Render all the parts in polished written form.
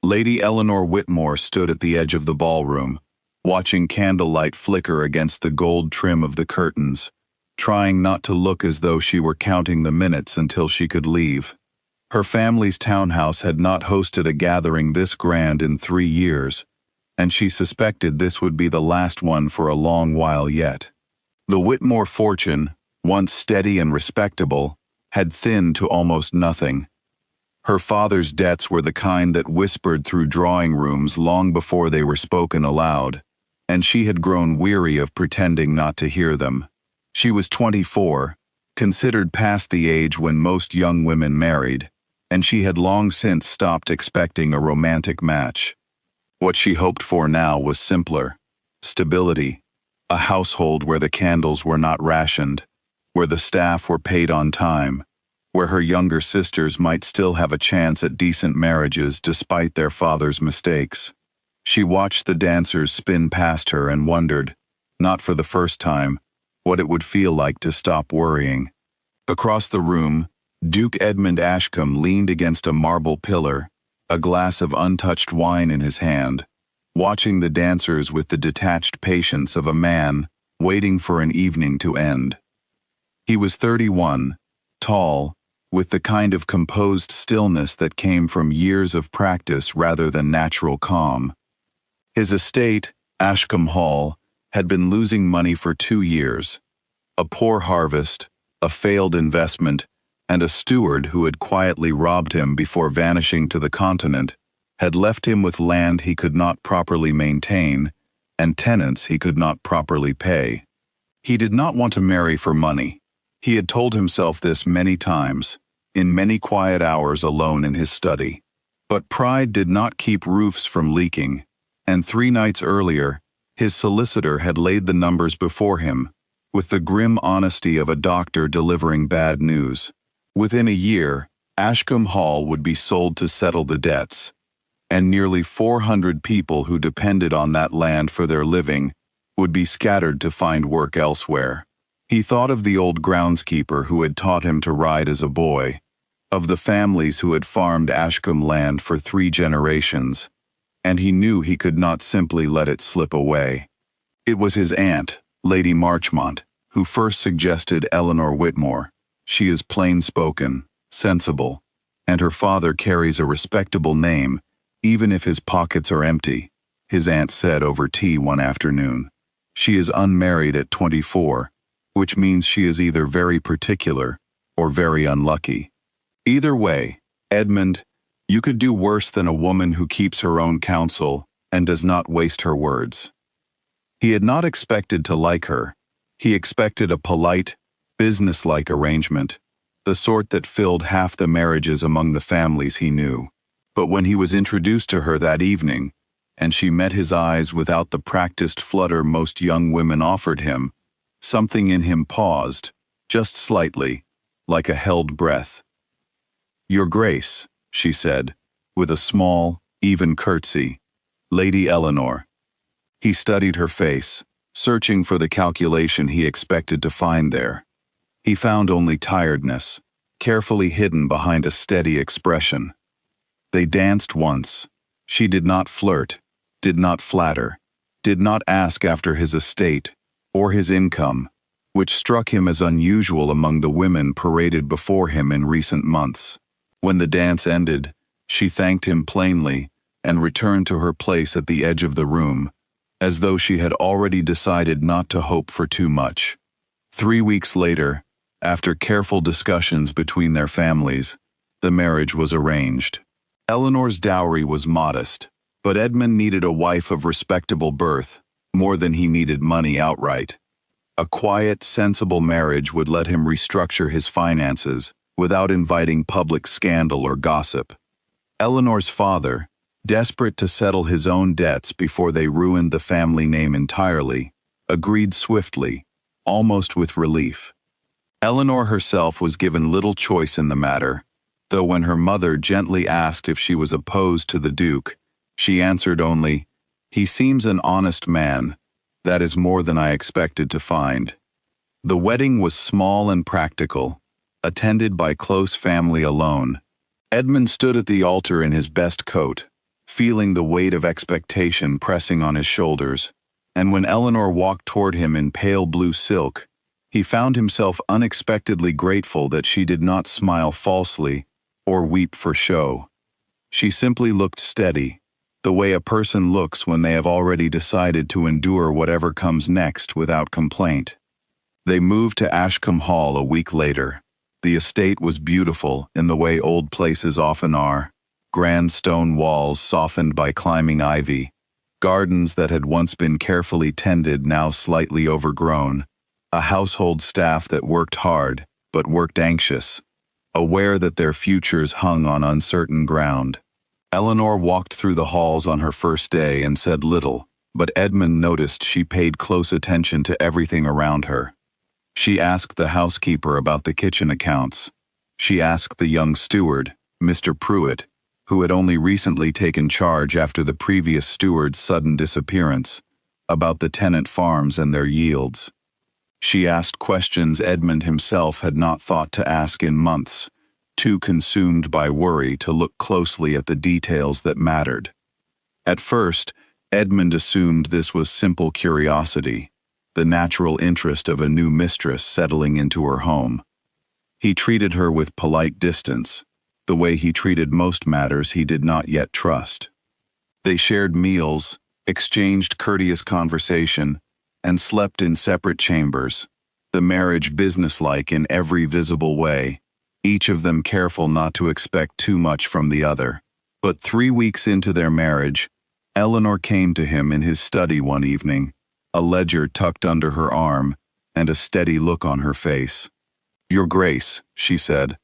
Lady Eleanor Whitmore stood at the edge of the ballroom, watching candlelight flicker against the gold trim of the curtains, trying not to look as though she were counting the minutes until she could leave. Her family's townhouse had not hosted a gathering this grand in 3 years, and she suspected this would be the last one for a long while yet. The Whitmore fortune, once steady and respectable, had thinned to almost nothing. Her father's debts were the kind that whispered through drawing rooms long before they were spoken aloud, and she had grown weary of pretending not to hear them. She was 24, considered past the age when most young women married, and she had long since stopped expecting a romantic match. What she hoped for now was simpler: stability, a household where the candles were not rationed, where the staff were paid on time, where her younger sisters might still have a chance at decent marriages despite their father's mistakes. She watched the dancers spin past her and wondered, not for the first time, what it would feel like to stop worrying. Across the room, Duke Edmund Ashcombe leaned against a marble pillar, a glass of untouched wine in his hand, watching the dancers with the detached patience of a man waiting for an evening to end. He was 31, tall, with the kind of composed stillness that came from years of practice rather than natural calm. His estate, Ashcombe Hall, had been losing money for 2 years. A poor harvest, a failed investment, and a steward who had quietly robbed him before vanishing to the continent had left him with land he could not properly maintain and tenants he could not properly pay. He did not want to marry for money. He had told himself this many times, in many quiet hours alone in his study. But pride did not keep roofs from leaking, and 3 nights earlier, his solicitor had laid the numbers before him, with the grim honesty of a doctor delivering bad news. Within a year, Ashcombe Hall would be sold to settle the debts, and nearly 400 people who depended on that land for their living would be scattered to find work elsewhere. He thought of the old groundskeeper who had taught him to ride as a boy, of the families who had farmed Ashcombe land for 3 generations, and he knew he could not simply let it slip away. It was his aunt, Lady Marchmont, who first suggested Eleanor Whitmore. She is plain-spoken, sensible, and her father carries a respectable name, even if his pockets are empty, his aunt said over tea one afternoon. She is unmarried at 24, which means she is either very particular or very unlucky. Either way, Edmund, you could do worse than a woman who keeps her own counsel and does not waste her words. He had not expected to like her. He expected a polite, businesslike arrangement, the sort that filled half the marriages among the families he knew. But when he was introduced to her that evening, and she met his eyes without the practiced flutter most young women offered him, something in him paused, just slightly, like a held breath. "Your Grace," she said, with a small, even curtsy. "Lady Eleanor." He studied her face, searching for the calculation he expected to find there. He found only tiredness, carefully hidden behind a steady expression. They danced once. She did not flirt, did not flatter, did not ask after his estate or his income, which struck him as unusual among the women paraded before him in recent months. When the dance ended, she thanked him plainly and returned to her place at the edge of the room, as though she had already decided not to hope for too much. 3 weeks later, after careful discussions between their families, the marriage was arranged. Eleanor's dowry was modest, but Edmund needed a wife of respectable birth, more than he needed money outright. A quiet, sensible marriage would let him restructure his finances without inviting public scandal or gossip. Eleanor's father, desperate to settle his own debts before they ruined the family name entirely, agreed swiftly, almost with relief. Eleanor herself was given little choice in the matter, though when her mother gently asked if she was opposed to the Duke, she answered only, "He seems an honest man. That is more than I expected to find." The wedding was small and practical, attended by close family alone. Edmund stood at the altar in his best coat, feeling the weight of expectation pressing on his shoulders, and when Eleanor walked toward him in pale blue silk, he found himself unexpectedly grateful that she did not smile falsely or weep for show. She simply looked steady, the way a person looks when they have already decided to endure whatever comes next without complaint. They moved to Ashcombe Hall a week later. The estate was beautiful in the way old places often are. Grand stone walls softened by climbing ivy, gardens that had once been carefully tended now slightly overgrown, a household staff that worked hard but worked anxious, aware that their futures hung on uncertain ground. Eleanor walked through the halls on her first day and said little, but Edmund noticed she paid close attention to everything around her. She asked the housekeeper about the kitchen accounts. She asked the young steward, Mr. Pruitt, who had only recently taken charge after the previous steward's sudden disappearance, about the tenant farms and their yields. She asked questions Edmund himself had not thought to ask in months, too consumed by worry to look closely at the details that mattered. At first, Edmund assumed this was simple curiosity, the natural interest of a new mistress settling into her home. He treated her with polite distance, the way he treated most matters he did not yet trust. They shared meals, exchanged courteous conversation, and slept in separate chambers, the marriage businesslike in every visible way, each of them careful not to expect too much from the other. But 3 weeks into their marriage, Eleanor came to him in his study one evening, a ledger tucked under her arm and a steady look on her face. "Your Grace," she said,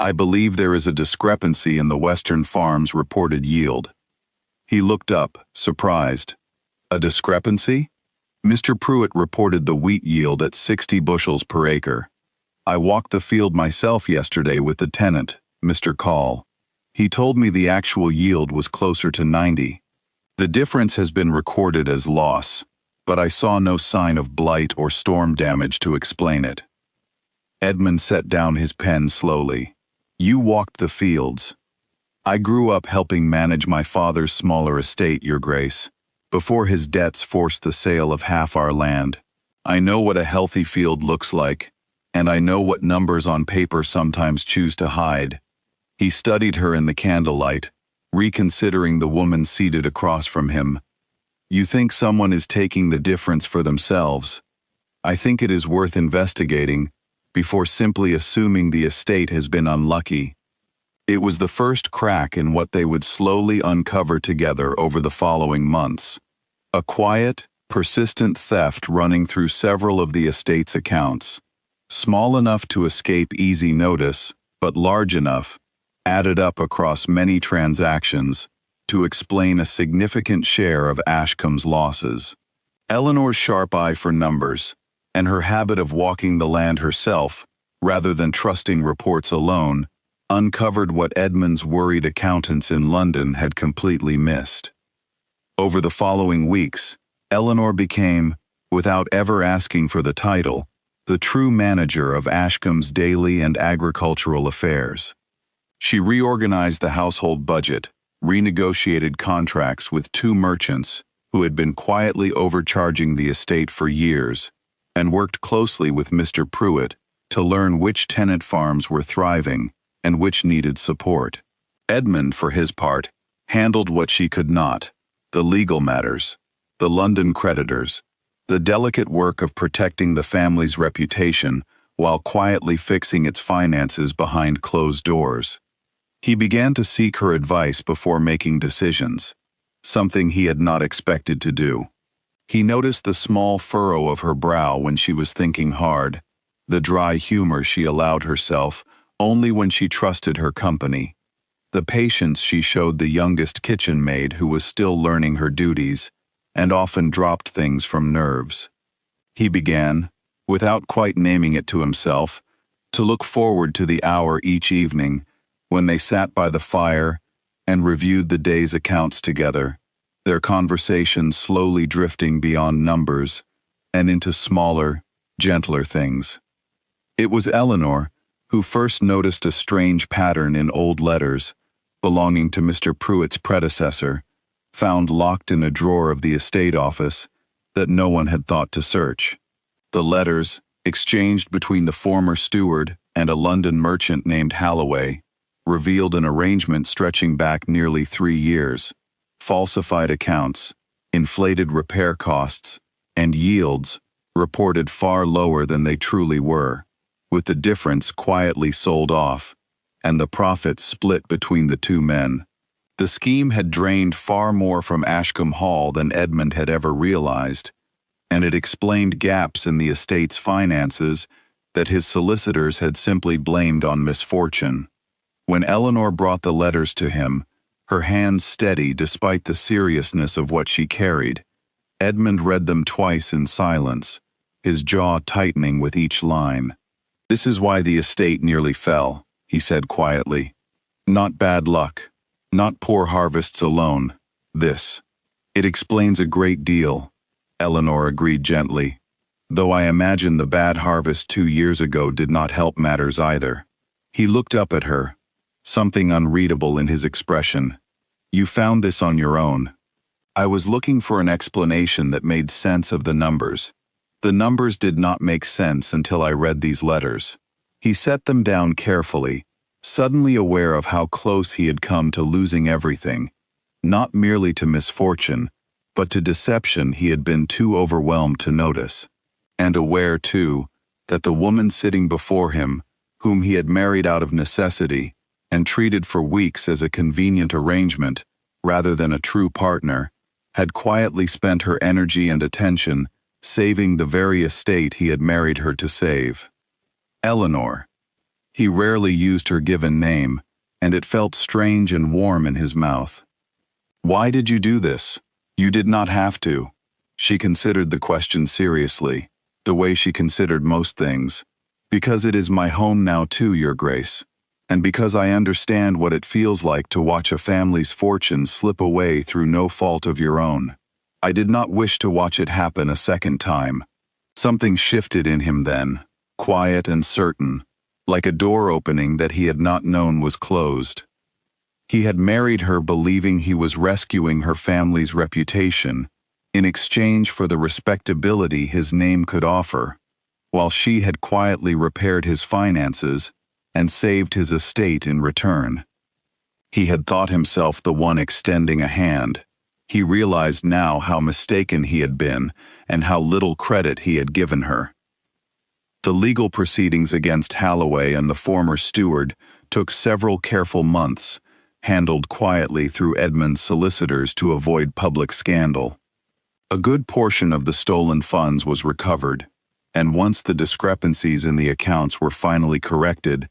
"I believe there is a discrepancy in the Western Farms reported yield." He looked up, surprised. "A discrepancy?" "Mr. Pruitt reported the wheat yield at 60 bushels per acre. I walked the field myself yesterday with the tenant, Mr. Call. He told me the actual yield was closer to 90. The difference has been recorded as loss, but I saw no sign of blight or storm damage to explain it." Edmund set down his pen slowly. "You walked the fields. I grew up helping manage my father's smaller estate, Your Grace, before his debts forced the sale of half our land. I know what a healthy field looks like, and I know what numbers on paper sometimes choose to hide." He studied her in the candlelight, reconsidering the woman seated across from him. "You think someone is taking the difference for themselves. I think it is worth investigating, before simply assuming the estate has been unlucky." It was the first crack in what they would slowly uncover together over the following months. A quiet, persistent theft running through several of the estate's accounts, small enough to escape easy notice, but large enough, added up across many transactions, to explain a significant share of Ashcombe's losses. Eleanor's sharp eye for numbers, and her habit of walking the land herself, rather than trusting reports alone, uncovered what Edmund's worried accountants in London had completely missed. Over the following weeks, Eleanor became, without ever asking for the title, the true manager of Ashcombe's daily and agricultural affairs. She reorganized the household budget, renegotiated contracts with 2 merchants who had been quietly overcharging the estate for years, and worked closely with Mr. Pruitt to learn which tenant farms were thriving and which needed support. Edmund, for his part, handled what she could not: the legal matters, the London creditors, the delicate work of protecting the family's reputation while quietly fixing its finances behind closed doors. He began to seek her advice before making decisions, something he had not expected to do. He noticed the small furrow of her brow when she was thinking hard, the dry humor she allowed herself only when she trusted her company, the patience she showed the youngest kitchen maid who was still learning her duties and often dropped things from nerves. He began, without quite naming it to himself, to look forward to the hour each evening when they sat by the fire and reviewed the day's accounts together, their conversation slowly drifting beyond numbers and into smaller, gentler things. It was Eleanor who first noticed a strange pattern in old letters belonging to Mr. Pruitt's predecessor, found locked in a drawer of the estate office that no one had thought to search. The letters, exchanged between the former steward and a London merchant named Halloway, revealed an arrangement stretching back nearly 3 years. Falsified accounts, inflated repair costs, and yields reported far lower than they truly were, with the difference quietly sold off, and the profits split between the two men. The scheme had drained far more from Ashcombe Hall than Edmund had ever realized, and it explained gaps in the estate's finances that his solicitors had simply blamed on misfortune. When Eleanor brought the letters to him, her hands steady despite the seriousness of what she carried, Edmund read them twice in silence, his jaw tightening with each line. "This is why the estate nearly fell," he said quietly. "Not bad luck, not poor harvests alone. This. It explains a great deal," Eleanor agreed gently, "though I imagine the bad harvest 2 years ago did not help matters either." He looked up at her, something unreadable in his expression. "You found this on your own." "I was looking for an explanation that made sense of the numbers. The numbers did not make sense until I read these letters." He set them down carefully, suddenly aware of how close he had come to losing everything, not merely to misfortune, but to deception he had been too overwhelmed to notice. And aware, too, that the woman sitting before him, whom he had married out of necessity, and treated for weeks as a convenient arrangement, rather than a true partner, had quietly spent her energy and attention saving the very estate he had married her to save. Eleanor. He rarely used her given name, and it felt strange and warm in his mouth. "Why did you do this? You did not have to." She considered the question seriously, the way she considered most things. "Because it is my home now too, Your Grace. And because I understand what it feels like to watch a family's fortune slip away through no fault of your own. I did not wish to watch it happen a second time." Something shifted in him then, quiet and certain, like a door opening that he had not known was closed. He had married her believing he was rescuing her family's reputation in exchange for the respectability his name could offer, while she had quietly repaired his finances and saved his estate in return. He had thought himself the one extending a hand. He realized now how mistaken he had been and how little credit he had given her. The legal proceedings against Halloway and the former steward took several careful months, handled quietly through Edmund's solicitors to avoid public scandal. A good portion of the stolen funds was recovered, and once the discrepancies in the accounts were finally corrected,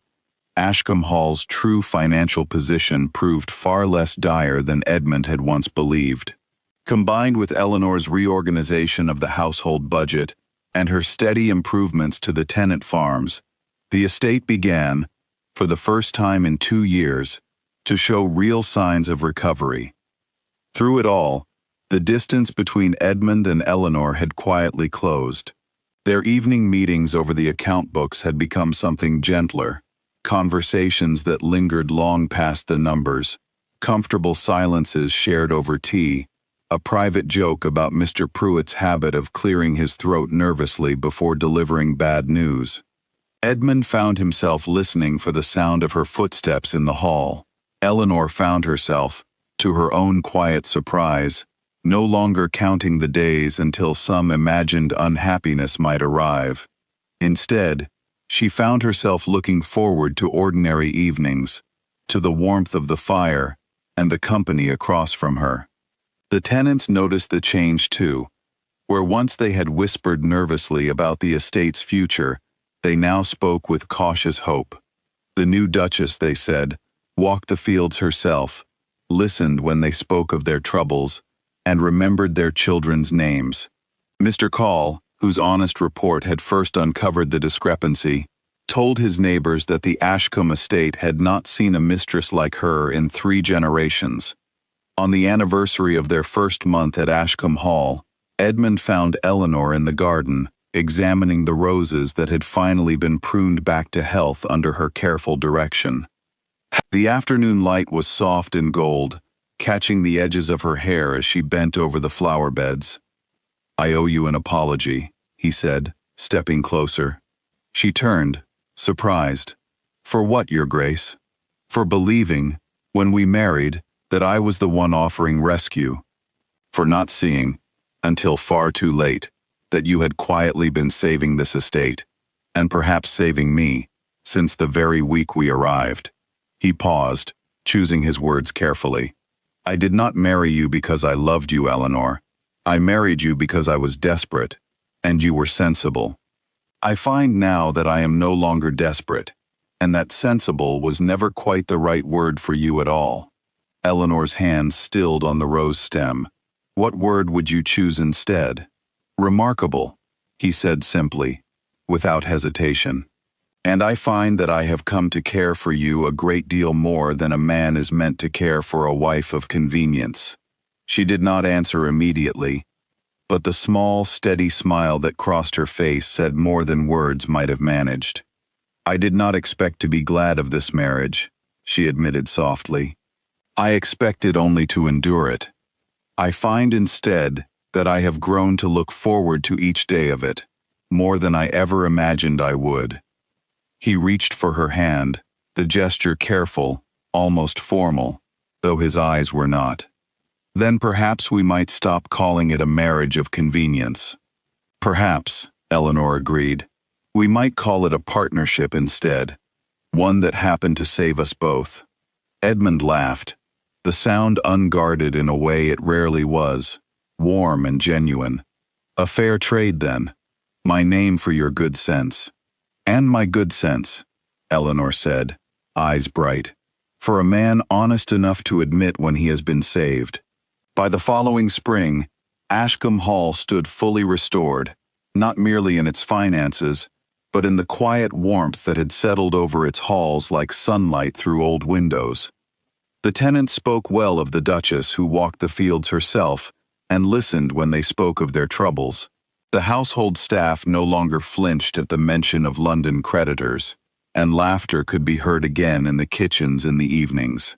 Ashcombe Hall's true financial position proved far less dire than Edmund had once believed. Combined with Eleanor's reorganization of the household budget and her steady improvements to the tenant farms, the estate began, for the first time in 2 years, to show real signs of recovery. Through it all, the distance between Edmund and Eleanor had quietly closed. Their evening meetings over the account books had become something gentler, conversations that lingered long past the numbers, comfortable silences shared over tea, a private joke about Mr. Pruitt's habit of clearing his throat nervously before delivering bad news. Edmund found himself listening for the sound of her footsteps in the hall. Eleanor found herself, to her own quiet surprise, no longer counting the days until some imagined unhappiness might arrive. Instead, she found herself looking forward to ordinary evenings, to the warmth of the fire and the company across from her. The tenants noticed the change too. Where once they had whispered nervously about the estate's future, they now spoke with cautious hope. The new Duchess, they said, walked the fields herself, listened when they spoke of their troubles, and remembered their children's names. Mr. Call, whose honest report had first uncovered the discrepancy, told his neighbors that the Ashcombe estate had not seen a mistress like her in 3 generations. On the anniversary of their first month at Ashcombe Hall, Edmund found Eleanor in the garden, examining the roses that had finally been pruned back to health under her careful direction. The afternoon light was soft and gold, catching the edges of her hair as she bent over the flower beds. "I owe you an apology," he said, stepping closer. She turned, surprised. "For what, Your Grace?" "For believing, when we married, that I was the one offering rescue. For not seeing, until far too late, that you had quietly been saving this estate, and perhaps saving me, since the very week we arrived." He paused, choosing his words carefully. "I did not marry you because I loved you, Eleanor. I married you because I was desperate, and you were sensible. I find now that I am no longer desperate, and that sensible was never quite the right word for you at all." Eleanor's hand stilled on the rose stem. "What word would you choose instead?" "Remarkable," he said simply, without hesitation. "And I find that I have come to care for you a great deal more than a man is meant to care for a wife of convenience." She did not answer immediately, but the small, steady smile that crossed her face said more than words might have managed. "I did not expect to be glad of this marriage," she admitted softly. "I expected only to endure it. I find instead that I have grown to look forward to each day of it, more than I ever imagined I would." He reached for her hand, the gesture careful, almost formal, though his eyes were not. "Then perhaps we might stop calling it a marriage of convenience." "Perhaps," Eleanor agreed. "We might call it a partnership instead, one that happened to save us both." Edmund laughed, the sound unguarded in a way it rarely was, warm and genuine. "A fair trade, then. My name for your good sense." "And my good sense," Eleanor said, eyes bright, "for a man honest enough to admit when he has been saved." By the following spring, Ashcombe Hall stood fully restored, not merely in its finances, but in the quiet warmth that had settled over its halls like sunlight through old windows. The tenants spoke well of the Duchess, who walked the fields herself, and listened when they spoke of their troubles. The household staff no longer flinched at the mention of London creditors, and laughter could be heard again in the kitchens in the evenings.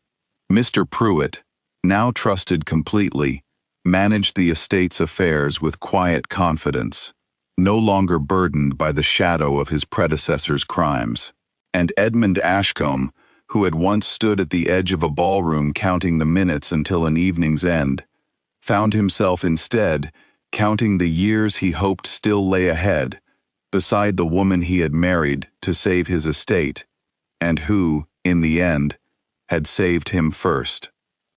Mr. Pruitt, now trusted completely, managed the estate's affairs with quiet confidence, no longer burdened by the shadow of his predecessor's crimes. And Edmund Ashcombe, who had once stood at the edge of a ballroom counting the minutes until an evening's end, found himself instead counting the years he hoped still lay ahead, beside the woman he had married to save his estate, and who, in the end, had saved him first.